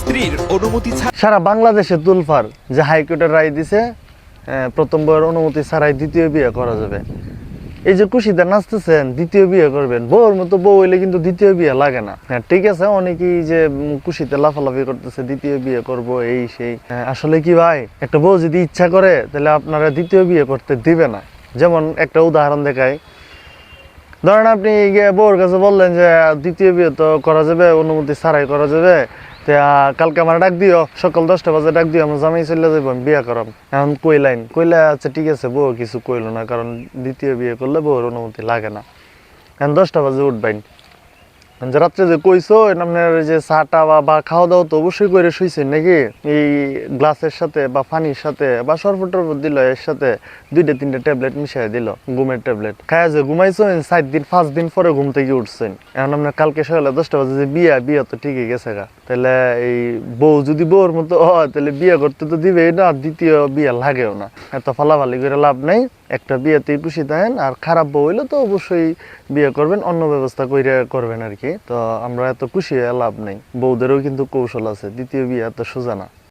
স্ত্রীর অনুমতি ছাড়া সারা বাংলাদেশে তুলফার যে হাইকোর্টের রায় দিছে প্রথম বউয়ের অনুমতি ছাড়াই দ্বিতীয় বিয়ে করা যাবে। এই যে খুশিতে নাচতেছেন, দ্বিতীয় বিয়ে করবেন, বউর মতো বউ হইলে কিন্তু দ্বিতীয় বিয়ে লাগে না। হ্যাঁ ঠিক আছে, অনেকেই যে খুশিতে লাফালাফি করতেছে দ্বিতীয় বিয়ে করব এই সেই, আসলে কি ভাই, একটা বউ যদি ইচ্ছা করে তাহলে আপনারা দ্বিতীয় বিয়ে করতে দিবে না। যেমন একটা উদাহরণ দেখাই, ধরেন আপনি গিয়ে বউর কাছে বললেন যে দ্বিতীয় বিয়ে তো করা যাবে, অনুমতি ছাড়াই করা যাবে, কালকে আমার ডাক দিও, সকাল 10টা বাজে ডাক দিও, আমার জামাই চলে যাবো, আমি বিয়ে করাম। এখন কইলাইন কইলে আচ্ছা ঠিক আছে, বউ কিছু কইলো না, কারণ দ্বিতীয় বিয়ে করলে বউর অনুমতি লাগে না। এখন 10টা বাজে উঠবাইন, যে রাত্রে যে কইছো আপনার যে চাটা বা খাওয়া দাওয়া তো অবশ্যই করে শুইছেন নাকি, এই গ্লাসের সাথে বা পানির সাথে বা শরবত টরবত দিল, এর সাথে 2-3টা ট্যাবলেট মিশিয়ে দিল, ঘুমের ট্যাবলেট খায় যে ঘুমাইছেন, 4-5 দিন পরে ঘুম থেকে উঠছেন। এখন আপনার কালকে সকালে 10টা বাজে যে বিয়ে তো ঠিকই গেছে গা, তাহলে এই বউ যদি বউর মতো হয় তাহলে বিয়ে করতে তো দিবেই না, দ্বিতীয় বিয়ে লাগেও না। এত ফালাফালি করে লাভ নাই, একটা বিয়েতেই খুশি থাকেন। আর খারাপ বউ হইলে তো অবশ্যই বিয়ে করবেন, অন্য ব্যবস্থা করে করবেন আর কি। তো আমরা এত খুশি হয়ে লাভ নেই, বউদেরও কিন্তু কৌশল আছে, দ্বিতীয় বিয়ে এত সোজা না।